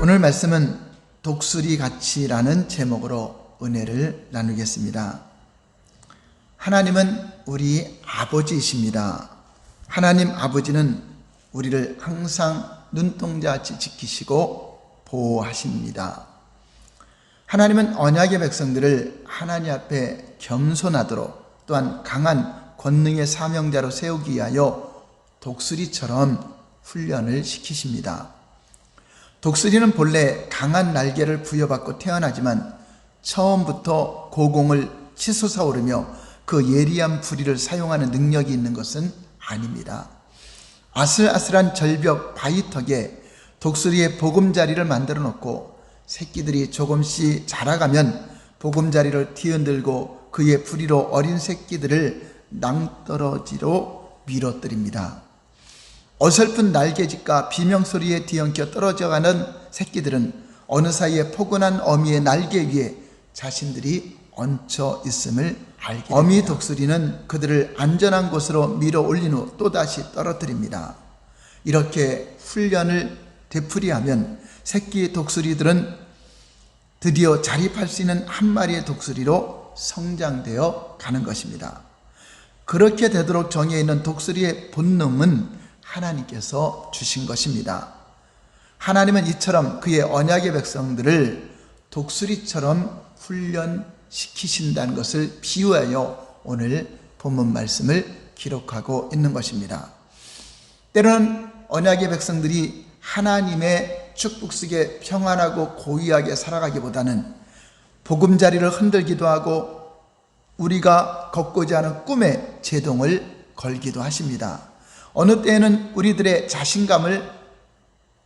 오늘 말씀은 독수리 같이라는 제목으로 은혜를 나누겠습니다. 하나님은 우리 아버지이십니다. 하나님 아버지는 우리를 항상 눈동자같이 지키시고 보호하십니다. 하나님은 언약의 백성들을 하나님 앞에 겸손하도록 또한 강한 권능의 사명자로 세우기 위하여 독수리처럼 훈련을 시키십니다. 독수리는 본래 강한 날개를 부여받고 태어나지만 처음부터 고공을 치솟아 오르며 그 예리한 부리를 사용하는 능력이 있는 것은 아닙니다. 아슬아슬한 절벽 바위턱에 독수리의 보금자리를 만들어 놓고 새끼들이 조금씩 자라가면 보금자리를 뒤흔들고 그의 부리로 어린 새끼들을 낭떠러지로 밀어뜨립니다. 어설픈 날개짓과 비명소리에 뒤엉켜 떨어져가는 새끼들은 어느 사이에 포근한 어미의 날개 위에 자신들이 얹혀 있음을 알게 됩니다. 어미 독수리는 그들을 안전한 곳으로 밀어 올린 후 또다시 떨어뜨립니다. 이렇게 훈련을 되풀이하면 새끼 독수리들은 드디어 자립할 수 있는 한 마리의 독수리로 성장되어 가는 것입니다. 그렇게 되도록 정해 있는 독수리의 본능은 하나님께서 주신 것입니다. 하나님은 이처럼 그의 언약의 백성들을 독수리처럼 훈련시키신다는 것을 비유하여 오늘 본문 말씀을 기록하고 있는 것입니다. 때로는 언약의 백성들이 하나님의 축복 속에 평안하고 고귀하게 살아가기보다는 보금자리를 흔들기도 하고 우리가 걷고자 하는 꿈에 제동을 걸기도 하십니다. 어느 때에는 우리들의 자신감을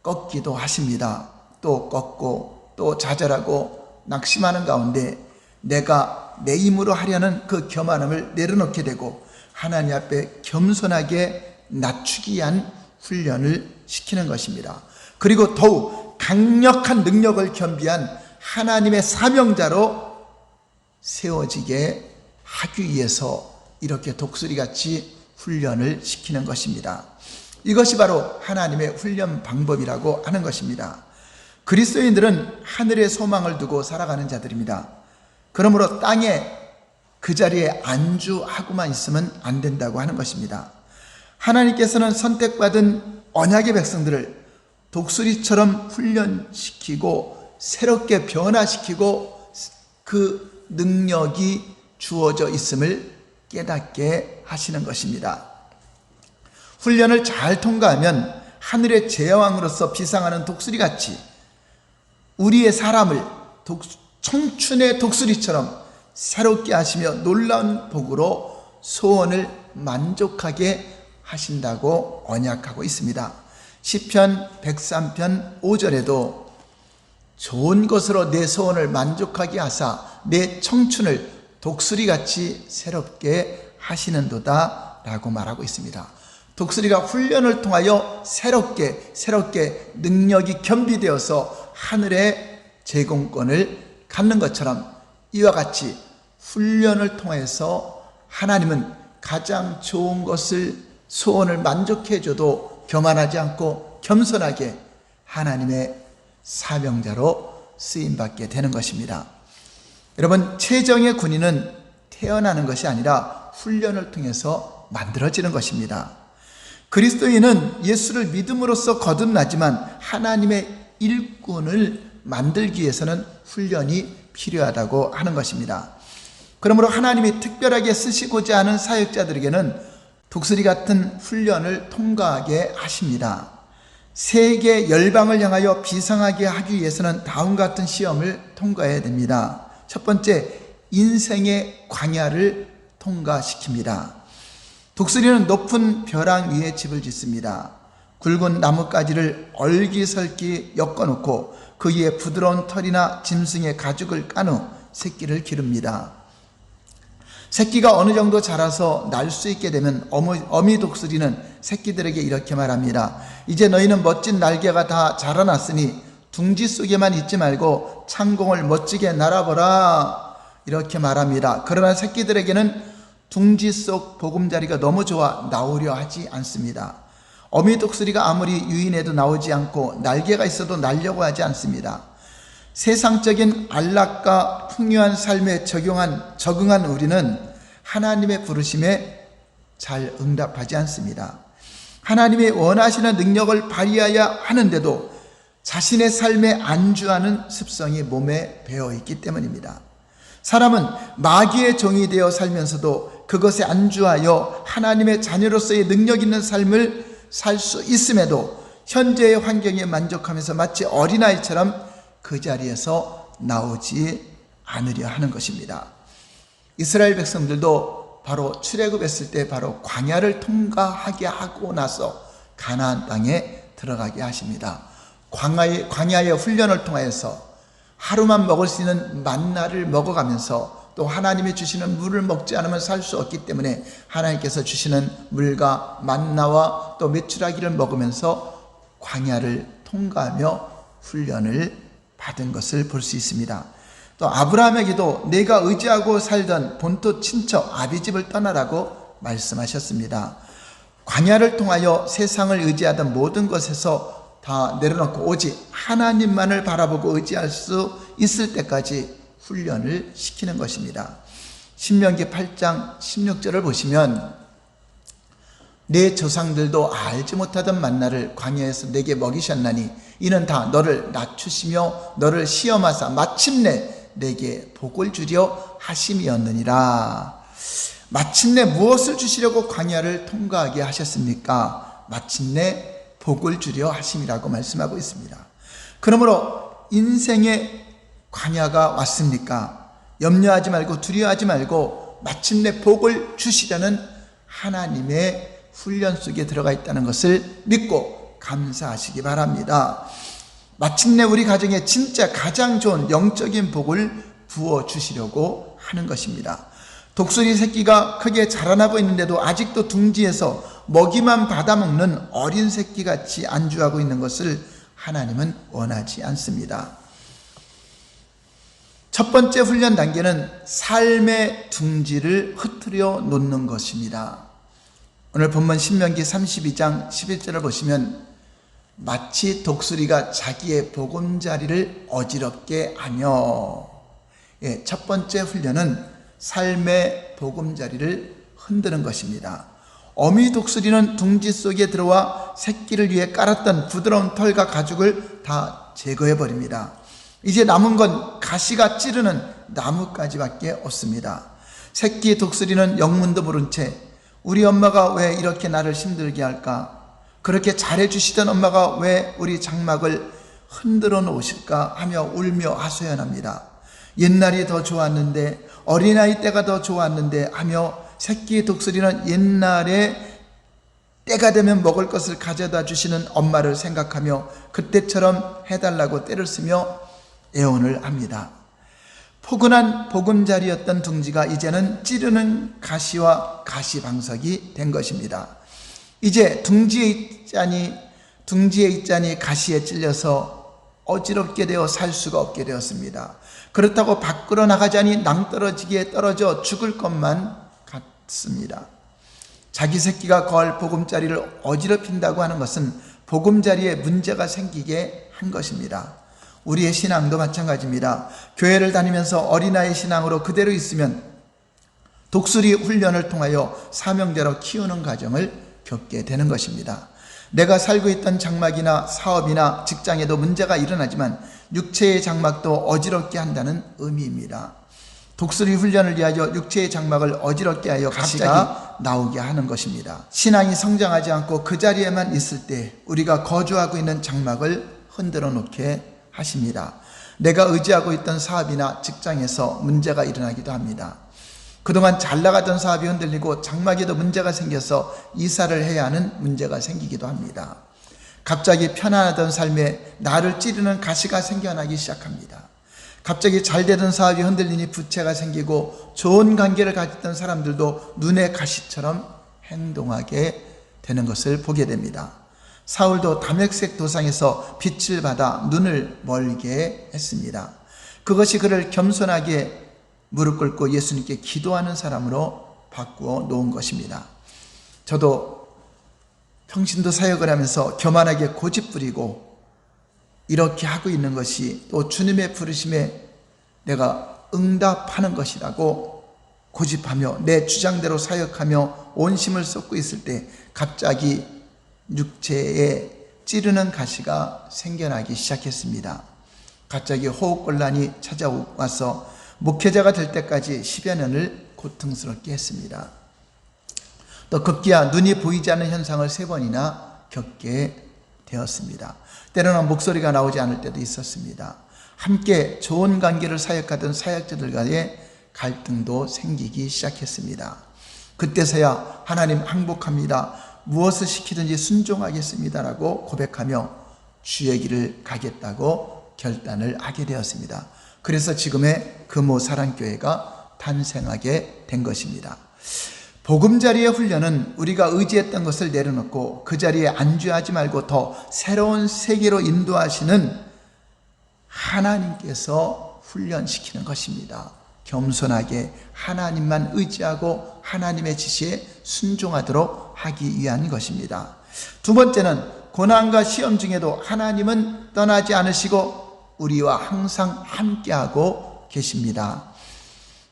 꺾기도 하십니다. 또 꺾고 또 좌절하고 낙심하는 가운데 내가 내 힘으로 하려는 그 교만함을 내려놓게 되고 하나님 앞에 겸손하게 낮추기 위한 훈련을 시키는 것입니다. 그리고 더욱 강력한 능력을 겸비한 하나님의 사명자로 세워지게 하기 위해서 이렇게 독수리같이 훈련을 시키는 것입니다. 이것이 바로 하나님의 훈련 방법이라고 하는 것입니다. 그리스도인들은 하늘의 소망을 두고 살아가는 자들입니다. 그러므로 땅에 그 자리에 안주하고만 있으면 안 된다고 하는 것입니다. 하나님께서는 선택받은 언약의 백성들을 독수리처럼 훈련시키고 새롭게 변화시키고 그 능력이 주어져 있음을 깨닫게 하시는 것입니다. 훈련을 잘 통과하면 하늘의 제왕으로서 비상하는 독수리같이 우리의 사람을 청춘의 독수리처럼 새롭게 하시며 놀라운 복으로 소원을 만족하게 하신다고 언약하고 있습니다. 시편 103편 5절에도 좋은 것으로 내 소원을 만족하게 하사 내 청춘을 독수리같이 새롭게 하시는도다 라고 말하고 있습니다. 독수리가 훈련을 통하여 새롭게 능력이 겸비되어서 하늘의 제공권을 갖는 것처럼 이와 같이 훈련을 통해서 하나님은 가장 좋은 것을 소원을 만족해 줘도 교만하지 않고 겸손하게 하나님의 사명자로 쓰임받게 되는 것입니다. 여러분, 최정의 군인은 태어나는 것이 아니라 훈련을 통해서 만들어지는 것입니다. 그리스도인은 예수를 믿음으로써 거듭나지만 하나님의 일꾼을 만들기 위해서는 훈련이 필요하다고 하는 것입니다. 그러므로 하나님이 특별하게 쓰시고자 하는 사역자들에게는 독수리 같은 훈련을 통과하게 하십니다. 세계 열방을 향하여 비상하게 하기 위해서는 다음과 같은 시험을 통과해야 됩니다. 첫 번째, 인생의 광야를 통과시킵니다. 독수리는 높은 벼랑 위에 집을 짓습니다. 굵은 나뭇가지를 얼기설기 엮어놓고 그 위에 부드러운 털이나 짐승의 가죽을 깐 후 새끼를 기릅니다. 새끼가 어느 정도 자라서 날 수 있게 되면 어미 독수리는 새끼들에게 이렇게 말합니다. 이제 너희는 멋진 날개가 다 자라났으니 둥지 속에만 있지 말고 창공을 멋지게 날아보라 이렇게 말합니다. 그러나 새끼들에게는 둥지 속 보금자리가 너무 좋아 나오려 하지 않습니다. 어미 독수리가 아무리 유인해도 나오지 않고 날개가 있어도 날려고 하지 않습니다. 세상적인 안락과 풍요한 삶에 적응한 우리는 하나님의 부르심에 잘 응답하지 않습니다. 하나님이 원하시는 능력을 발휘해야 하는데도 자신의 삶에 안주하는 습성이 몸에 배어 있기 때문입니다. 사람은 마귀의 종이 되어 살면서도 그것에 안주하여 하나님의 자녀로서의 능력 있는 삶을 살 수 있음에도 현재의 환경에 만족하면서 마치 어린아이처럼 그 자리에서 나오지 않으려 하는 것입니다. 이스라엘 백성들도 바로 출애굽했을 때 바로 광야를 통과하게 하고 나서 가나안 땅에 들어가게 하십니다. 광야의 훈련을 통하여서 하루만 먹을 수 있는 만나를 먹어가면서 또 하나님이 주시는 물을 먹지 않으면 살 수 없기 때문에 하나님께서 주시는 물과 만나와 또 메추라기를 먹으면서 광야를 통과하며 훈련을 받은 것을 볼 수 있습니다. 또 아브라함에게도 내가 의지하고 살던 본토 친척 아비집을 떠나라고 말씀하셨습니다. 광야를 통하여 세상을 의지하던 모든 것에서 다 내려놓고 오직 하나님만을 바라보고 의지할 수 있을 때까지 훈련을 시키는 것입니다. 신명기 8장 16절을 보시면 내 조상들도 알지 못하던 만나를 광야에서 내게 먹이셨나니 이는 다 너를 낮추시며 너를 시험하사 마침내 내게 복을 주려 하심이었느니라. 마침내 무엇을 주시려고 광야를 통과하게 하셨습니까? 마침내 복을 주려 하심이라고 말씀하고 있습니다. 그러므로 인생의 광야가 왔습니까? 염려하지 말고 두려워하지 말고 마침내 복을 주시려는 하나님의 훈련 속에 들어가 있다는 것을 믿고 감사하시기 바랍니다. 마침내 우리 가정에 진짜 가장 좋은 영적인 복을 부어주시려고 하는 것입니다. 독수리 새끼가 크게 자라나고 있는데도 아직도 둥지에서 먹이만 받아먹는 어린 새끼같이 안주하고 있는 것을 하나님은 원하지 않습니다. 첫 번째 훈련 단계는 삶의 둥지를 흐트려 놓는 것입니다. 오늘 본문 신명기 32장 11절을 보시면 마치 독수리가 자기의 보금자리를 어지럽게 하며, 첫 번째 훈련은 삶의 보금자리를 흔드는 것입니다. 어미 독수리는 둥지 속에 들어와 새끼를 위해 깔았던 부드러운 털과 가죽을 다 제거해 버립니다. 이제 남은 건 가시가 찌르는 나뭇가지밖에 없습니다. 새끼 독수리는 영문도 모른 채 우리 엄마가 왜 이렇게 나를 힘들게 할까? 그렇게 잘해주시던 엄마가 왜 우리 장막을 흔들어 놓으실까 하며 울며 하소연합니다. 옛날이 더 좋았는데, 어린아이 때가 더 좋았는데 하며 새끼 독수리는 옛날에 때가 되면 먹을 것을 가져다 주시는 엄마를 생각하며 그때처럼 해달라고 때를 쓰며 애원을 합니다. 포근한 보금자리였던 둥지가 이제는 찌르는 가시와 가시방석이 된 것입니다. 이제 둥지에 있자니 가시에 찔려서 어지럽게 되어 살 수가 없게 되었습니다. 그렇다고 밖으로 나가자니 낭떠러지기에 떨어져 죽을 것만 같습니다. 자기 새끼가 거할 보금자리를 어지럽힌다고 하는 것은 보금자리에 문제가 생기게 한 것입니다. 우리의 신앙도 마찬가지입니다. 교회를 다니면서 어린아이 신앙으로 그대로 있으면 독수리 훈련을 통하여 사명자로 키우는 과정을 겪게 되는 것입니다. 내가 살고 있던 장막이나 사업이나 직장에도 문제가 일어나지만 육체의 장막도 어지럽게 한다는 의미입니다. 독수리 훈련을 위하여 육체의 장막을 어지럽게 하여 가시가 나오게 하는 것입니다. 신앙이 성장하지 않고 그 자리에만 있을 때 우리가 거주하고 있는 장막을 흔들어 놓게 하십니다. 내가 의지하고 있던 사업이나 직장에서 문제가 일어나기도 합니다. 그동안 잘 나가던 사업이 흔들리고 장막에도 문제가 생겨서 이사를 해야 하는 문제가 생기기도 합니다. 갑자기 편안하던 삶에 나를 찌르는 가시가 생겨나기 시작합니다. 갑자기 잘 되던 사업이 흔들리니 부채가 생기고 좋은 관계를 가졌던 사람들도 눈의 가시처럼 행동하게 되는 것을 보게 됩니다. 사울도 다메섹 도상에서 빛을 받아 눈을 멀게 했습니다. 그것이 그를 겸손하게 무릎 꿇고 예수님께 기도하는 사람으로 바꾸어 놓은 것입니다. 저도 평신도 사역을 하면서 교만하게 고집부리고 이렇게 하고 있는 것이 또 주님의 부르심에 내가 응답하는 것이라고 고집하며 내 주장대로 사역하며 온 힘을 쏟고 있을 때 갑자기 육체에 찌르는 가시가 생겨나기 시작했습니다. 갑자기 호흡곤란이 찾아와서 목회자가 될 때까지 10여 년을 고통스럽게 했습니다. 또 급기야 눈이 보이지 않는 현상을 3번이나 겪게 되었습니다. 때로는 목소리가 나오지 않을 때도 있었습니다. 함께 좋은 관계를 사역하던 사역자들과의 갈등도 생기기 시작했습니다. 그때서야 하나님 항복합니다. 무엇을 시키든지 순종하겠습니다라고 고백하며 주의 길을 가겠다고 결단을 하게 되었습니다. 그래서 지금의 금호 사랑교회가 탄생하게 된 것입니다. 보금자리의 훈련은 우리가 의지했던 것을 내려놓고 그 자리에 안주하지 말고 더 새로운 세계로 인도하시는 하나님께서 훈련시키는 것입니다. 겸손하게 하나님만 의지하고 하나님의 지시에 순종하도록 하기 위한 것입니다. 두 번째는 고난과 시험 중에도 하나님은 떠나지 않으시고 우리와 항상 함께하고 계십니다.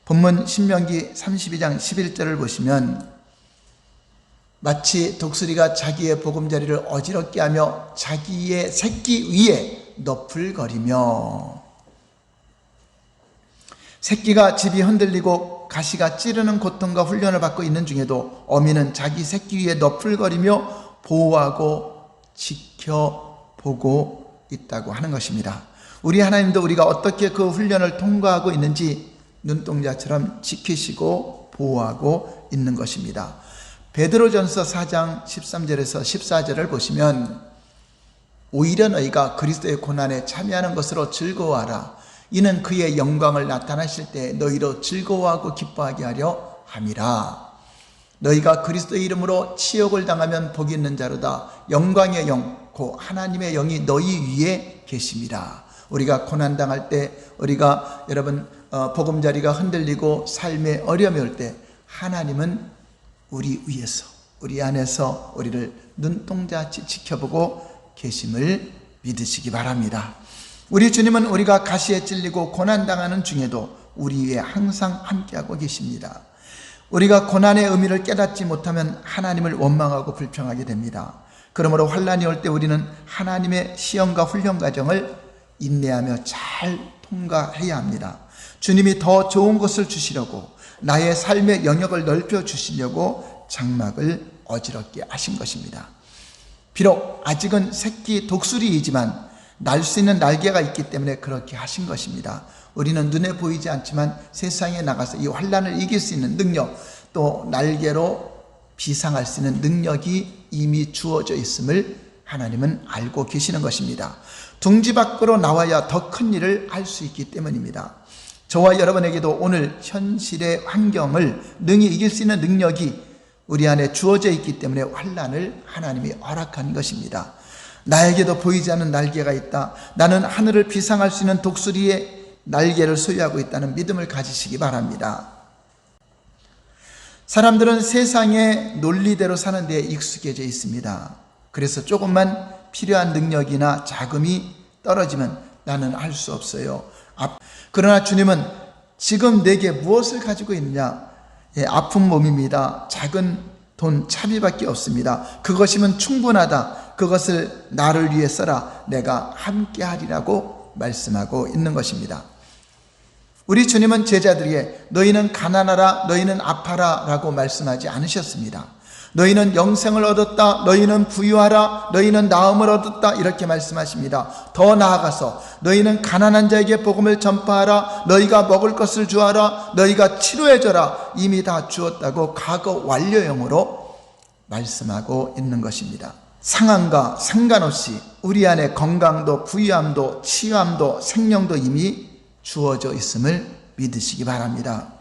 본문 신명기 32장 11절을 보시면 마치 독수리가 자기의 보금자리를 어지럽게 하며 자기의 새끼 위에 너풀거리며, 새끼가 집이 흔들리고 가시가 찌르는 고통과 훈련을 받고 있는 중에도 어미는 자기 새끼 위에 너풀거리며 보호하고 지켜보고 있다고 하는 것입니다. 우리 하나님도 우리가 어떻게 그 훈련을 통과하고 있는지 눈동자처럼 지키시고 보호하고 있는 것입니다. 베드로전서 4장 13절에서 14절을 보시면 오히려 너희가 그리스도의 고난에 참여하는 것으로 즐거워하라. 이는 그의 영광을 나타나실 때 너희로 즐거워하고 기뻐하게 하려 함이라. 너희가 그리스도의 이름으로 치욕을 당하면 복이 있는 자로다. 영광의 영, 곧 하나님의 영이 너희 위에 계심이라. 우리가 고난당할 때, 우리가 여러분 보금자리가 흔들리고 삶에 어려움이 올 때 하나님은 우리 위에서, 우리 안에서 우리를 눈동자같이 지켜보고 계심을 믿으시기 바랍니다. 우리 주님은 우리가 가시에 찔리고 고난당하는 중에도 우리 위에 항상 함께하고 계십니다. 우리가 고난의 의미를 깨닫지 못하면 하나님을 원망하고 불평하게 됩니다. 그러므로 환난이 올 때 우리는 하나님의 시험과 훈련 과정을 인내하며 잘 통과해야 합니다. 주님이 더 좋은 것을 주시려고, 나의 삶의 영역을 넓혀 주시려고 장막을 어지럽게 하신 것입니다. 비록 아직은 새끼 독수리이지만 날 수 있는 날개가 있기 때문에 그렇게 하신 것입니다. 우리는 눈에 보이지 않지만 세상에 나가서 이 환난을 이길 수 있는 능력, 또 날개로 비상할 수 있는 능력이 이미 주어져 있음을 하나님은 알고 계시는 것입니다. 둥지 밖으로 나와야 더 큰 일을 할 수 있기 때문입니다. 저와 여러분에게도 오늘 현실의 환경을 능히 이길 수 있는 능력이 우리 안에 주어져 있기 때문에 환난을 하나님이 허락한 것입니다. 나에게도 보이지 않는 날개가 있다. 나는 하늘을 비상할 수 있는 독수리의 날개를 소유하고 있다는 믿음을 가지시기 바랍니다. 사람들은 세상의 논리대로 사는 데 익숙해져 있습니다. 그래서 조금만 필요한 능력이나 자금이 떨어지면 나는 할 수 없어요. 그러나 주님은 지금 내게 무엇을 가지고 있느냐? 아픈 몸입니다. 작은 돈 차비밖에 없습니다. 그것이면 충분하다. 그것을 나를 위해 써라. 내가 함께 하리라고 말씀하고 있는 것입니다. 우리 주님은 제자들에게 너희는 가난하라, 너희는 아파라 라고 말씀하지 않으셨습니다. 너희는 영생을 얻었다, 너희는 부유하라, 너희는 나음을 얻었다 이렇게 말씀하십니다. 더 나아가서 너희는 가난한 자에게 복음을 전파하라, 너희가 먹을 것을 주하라, 너희가 치료해줘라, 이미 다 주었다고 과거 완료형으로 말씀하고 있는 것입니다. 상황과 상관없이 우리 안에 건강도 부유함도 치유함도 생명도 이미 주어져 있음을 믿으시기 바랍니다.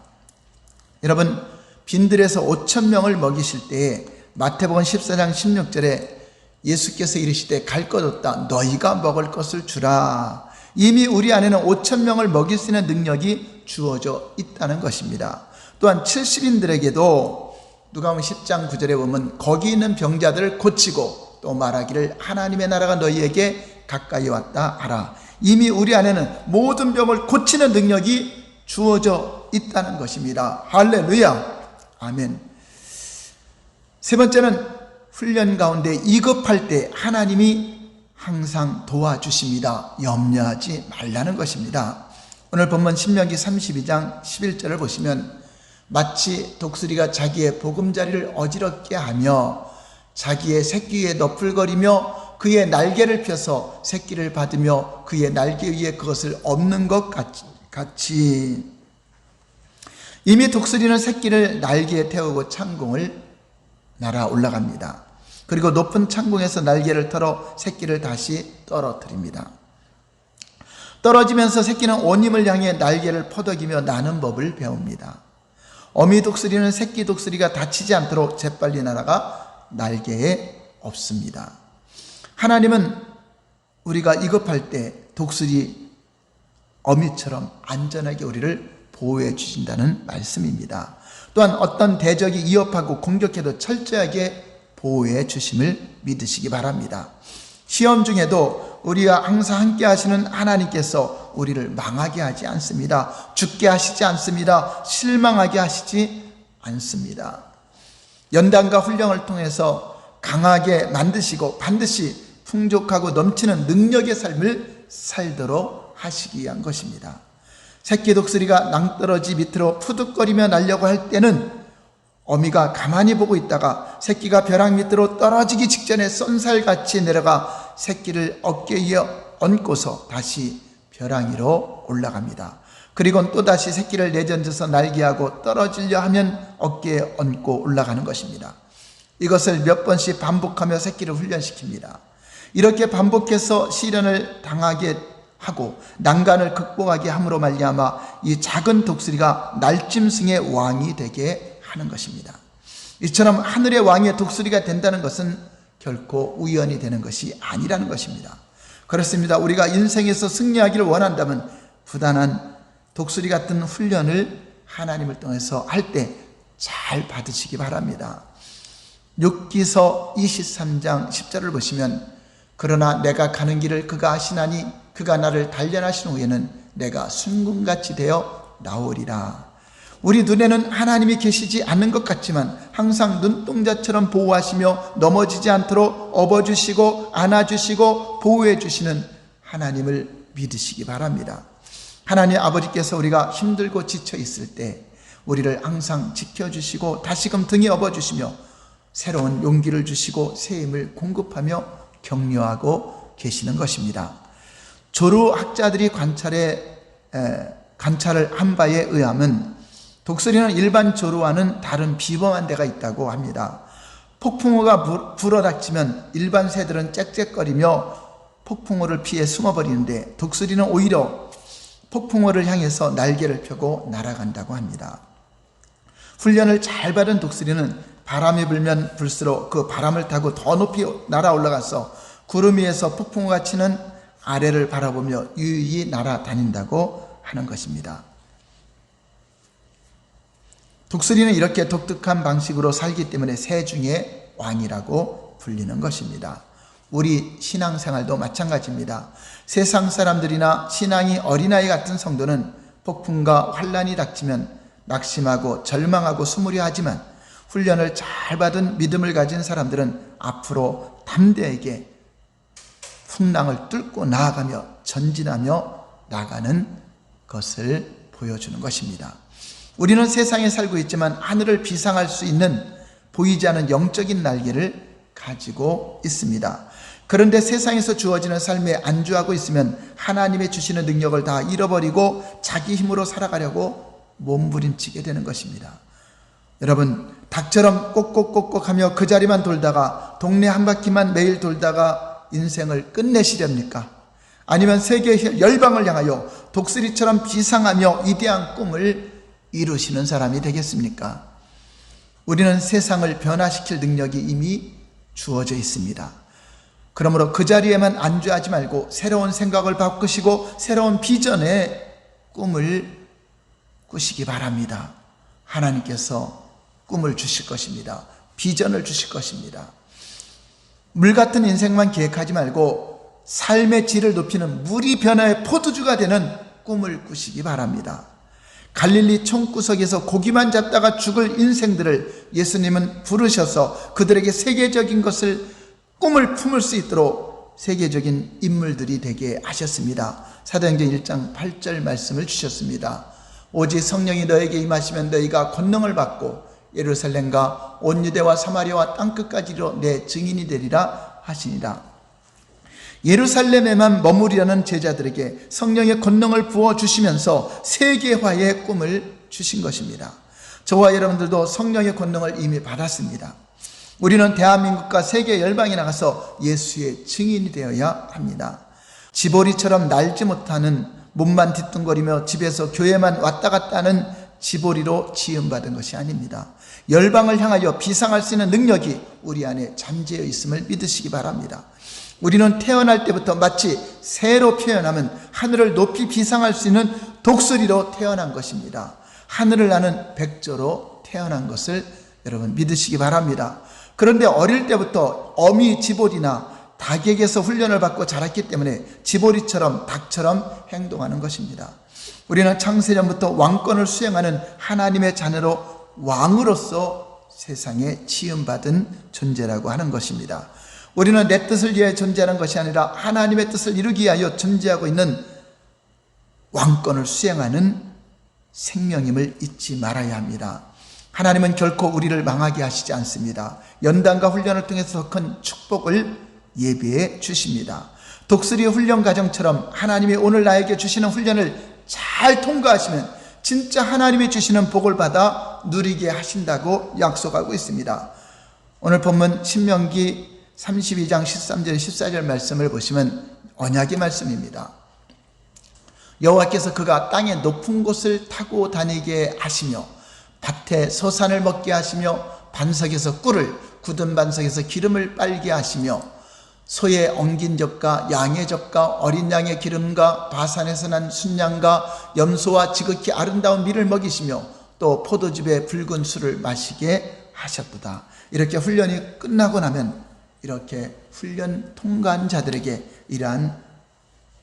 여러분, 빈들에서 5,000명을 먹이실 때에 마태복음 14장 16절에 예수께서 이르시되 갈 것 없다, 너희가 먹을 것을 주라. 이미 우리 안에는 5,000명을 먹일 수 있는 능력이 주어져 있다는 것입니다. 또한 70인들에게도 누가복음 10장 9절에 보면 거기 있는 병자들을 고치고 또 말하기를 하나님의 나라가 너희에게 가까이 왔다 하라. 이미 우리 안에는 모든 병을 고치는 능력이 주어져 있다는 것입니다. 할렐루야. 아멘. 세 번째는 훈련 가운데 이급할 때 하나님이 항상 도와주십니다. 염려하지 말라는 것입니다. 오늘 본문 신명기 32장 11절을 보시면 마치 독수리가 자기의 보금자리를 어지럽게 하며 자기의 새끼 위에 너풀거리며 그의 날개를 펴서 새끼를 받으며 그의 날개 위에 그것을 엎는 것 같이 이미 독수리는 새끼를 날개에 태우고 창공을 날아 올라갑니다. 그리고 높은 창공에서 날개를 털어 새끼를 다시 떨어뜨립니다. 떨어지면서 새끼는 온 힘을 향해 날개를 퍼덕이며 나는 법을 배웁니다. 어미 독수리는 새끼 독수리가 다치지 않도록 재빨리 날아가 날개에 엎습니다. 하나님은 우리가 이급할 때 독수리 어미처럼 안전하게 우리를 보호해 주신다는 말씀입니다. 또한 어떤 대적이 위협하고 공격해도 철저하게 보호해 주심을 믿으시기 바랍니다. 시험 중에도 우리와 항상 함께 하시는 하나님께서 우리를 망하게 하지 않습니다. 죽게 하시지 않습니다. 실망하게 하시지 않습니다. 연단과 훈련을 통해서 강하게 만드시고 반드시 풍족하고 넘치는 능력의 삶을 살도록 하시기 위한 것입니다. 새끼 독수리가 낭떠러지 밑으로 푸득거리며 날려고 할 때는 어미가 가만히 보고 있다가 새끼가 벼랑 밑으로 떨어지기 직전에 쏜살같이 내려가 새끼를 어깨 위에 얹고서 다시 벼랑 위로 올라갑니다. 그리고 또다시 새끼를 내던져서 날개하고 떨어지려 하면 어깨에 얹고 올라가는 것입니다. 이것을 몇 번씩 반복하며 새끼를 훈련시킵니다. 이렇게 반복해서 시련을 당하게 하고 난간을 극복하게 함으로 말미암아 이 작은 독수리가 날짐승의 왕이 되게 하는 것입니다. 이처럼 하늘의 왕의 독수리가 된다는 것은 결코 우연히 되는 것이 아니라는 것입니다. 그렇습니다. 우리가 인생에서 승리하기를 원한다면 부단한 독수리 같은 훈련을 하나님을 통해서 할 때 잘 받으시기 바랍니다. 욥기서 23장 10절을 보시면 그러나 내가 가는 길을 그가 아시나니 그가 나를 단련하신 후에는 내가 순금같이 되어 나오리라. 우리 눈에는 하나님이 계시지 않는 것 같지만 항상 눈동자처럼 보호하시며 넘어지지 않도록 업어주시고 안아주시고 보호해 주시는 하나님을 믿으시기 바랍니다. 하나님 아버지께서 우리가 힘들고 지쳐 있을 때 우리를 항상 지켜주시고 다시금 등에 업어주시며 새로운 용기를 주시고 새 힘을 공급하며 격려하고 계시는 것입니다. 조류학자들이 관찰을 한 바에 의하면 독수리는 일반 조류와는 다른 비범한 데가 있다고 합니다. 폭풍우가 불어닥치면 일반 새들은 짹짹거리며 폭풍우를 피해 숨어버리는데 독수리는 오히려 폭풍우를 향해서 날개를 펴고 날아간다고 합니다. 훈련을 잘 받은 독수리는 바람이 불면 불수록 그 바람을 타고 더 높이 날아 올라가서 구름 위에서 폭풍우가 치는 아래를 바라보며 유유히 날아다닌다고 하는 것입니다. 독수리는 이렇게 독특한 방식으로 살기 때문에 새 중에 왕이라고 불리는 것입니다. 우리 신앙생활도 마찬가지입니다. 세상 사람들이나 신앙이 어린아이 같은 성도는 폭풍과 환란이 닥치면 낙심하고 절망하고 수무려 하지만 훈련을 잘 받은 믿음을 가진 사람들은 앞으로 담대하게 풍랑을 뚫고 나아가며 전진하며 나가는 것을 보여주는 것입니다. 우리는 세상에 살고 있지만 하늘을 비상할 수 있는 보이지 않는 영적인 날개를 가지고 있습니다. 그런데 세상에서 주어지는 삶에 안주하고 있으면 하나님의 주시는 능력을 다 잃어버리고 자기 힘으로 살아가려고 몸부림치게 되는 것입니다. 여러분, 닭처럼 꼭꼭꼭꼭 하며 그 자리만 돌다가 동네 한 바퀴만 매일 돌다가 인생을 끝내시렵니까? 아니면 세계 열방을 향하여 독수리처럼 비상하며 위대한 꿈을 이루시는 사람이 되겠습니까? 우리는 세상을 변화시킬 능력이 이미 주어져 있습니다. 그러므로 그 자리에만 안주하지 말고 새로운 생각을 바꾸시고 새로운 비전의 꿈을 꾸시기 바랍니다. 하나님께서 꿈을 주실 것입니다. 비전을 주실 것입니다. 물 같은 인생만 계획하지 말고 삶의 질을 높이는 물이 변화의 포도주가 되는 꿈을 꾸시기 바랍니다. 갈릴리 총구석에서 고기만 잡다가 죽을 인생들을 예수님은 부르셔서 그들에게 세계적인 것을 꿈을 품을 수 있도록 세계적인 인물들이 되게 하셨습니다. 사도행전 1장 8절 말씀을 주셨습니다. 오직 성령이 너에게 임하시면 너희가 권능을 받고 예루살렘과 온 유대와 사마리아와 땅끝까지로 내 증인이 되리라 하시니라. 예루살렘에만 머무르려는 제자들에게 성령의 권능을 부어주시면서 세계화의 꿈을 주신 것입니다. 저와 여러분들도 성령의 권능을 이미 받았습니다. 우리는 대한민국과 세계 열방에 나가서 예수의 증인이 되어야 합니다. 지보리처럼 날지 못하는 몸만 뒤뚱거리며 집에서 교회만 왔다 갔다 하는 지보리로 지음받은 것이 아닙니다. 열방을 향하여 비상할 수 있는 능력이 우리 안에 잠재어 있음을 믿으시기 바랍니다. 우리는 태어날 때부터 마치 새로 표현하면 하늘을 높이 비상할 수 있는 독수리로 태어난 것입니다. 하늘을 나는 백조로 태어난 것을 여러분 믿으시기 바랍니다. 그런데 어릴 때부터 어미 지보리나 닭에게서 훈련을 받고 자랐기 때문에 지보리처럼 닭처럼 행동하는 것입니다. 우리는 창세전부터 왕권을 수행하는 하나님의 자녀로 왕으로서 세상에 지음받은 존재라고 하는 것입니다. 우리는 내 뜻을 위해 존재하는 것이 아니라 하나님의 뜻을 이루기 위하여 존재하고 있는 왕권을 수행하는 생명임을 잊지 말아야 합니다. 하나님은 결코 우리를 망하게 하시지 않습니다. 연단과 훈련을 통해서 더 큰 축복을 예비해 주십니다. 독수리 훈련 과정처럼 하나님이 오늘 나에게 주시는 훈련을 잘 통과하시면 진짜 하나님이 주시는 복을 받아 누리게 하신다고 약속하고 있습니다. 오늘 본문 신명기 32장 13절 14절 말씀을 보시면 언약의 말씀입니다. 여호와께서 그가 땅의 높은 곳을 타고 다니게 하시며 밭에 소산을 먹게 하시며 반석에서 꿀을 굳은 반석에서 기름을 빨게 하시며 소의 엉긴 젖과 양의 젖과 어린 양의 기름과 바산에서 난 순양과 염소와 지극히 아름다운 밀을 먹이시며 또 포도즙의 붉은 술을 마시게 하셨도다. 이렇게 훈련이 끝나고 나면 이렇게 훈련 통과한 자들에게 이러한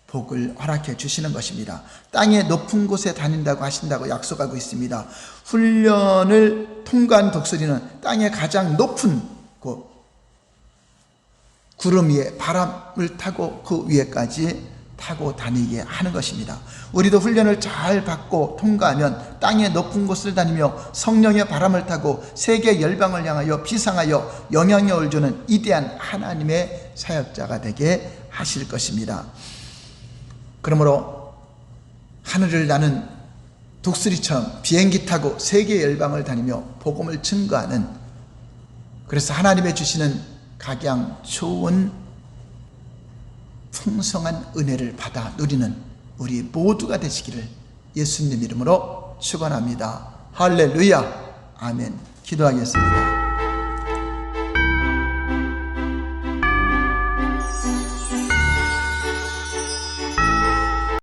복을 허락해 주시는 것입니다. 땅의 높은 곳에 다닌다고 하신다고 약속하고 있습니다. 훈련을 통과한 독수리는 땅의 가장 높은 곳, 구름 위에 바람을 타고 그 위에까지 타고 다니게 하는 것입니다. 우리도 훈련을 잘 받고 통과하면 땅의 높은 곳을 다니며 성령의 바람을 타고 세계 열방을 향하여 비상하여 영향력을 주는 위대한 하나님의 사역자가 되게 하실 것입니다. 그러므로 하늘을 나는 독수리처럼 비행기 타고 세계 열방을 다니며 복음을 증거하는, 그래서 하나님의 주시는 각양 좋은 풍성한 은혜를 받아 누리는 우리 모두가 되시기를 예수님 이름으로 축원합니다. 할렐루야. 아멘. 기도하겠습니다.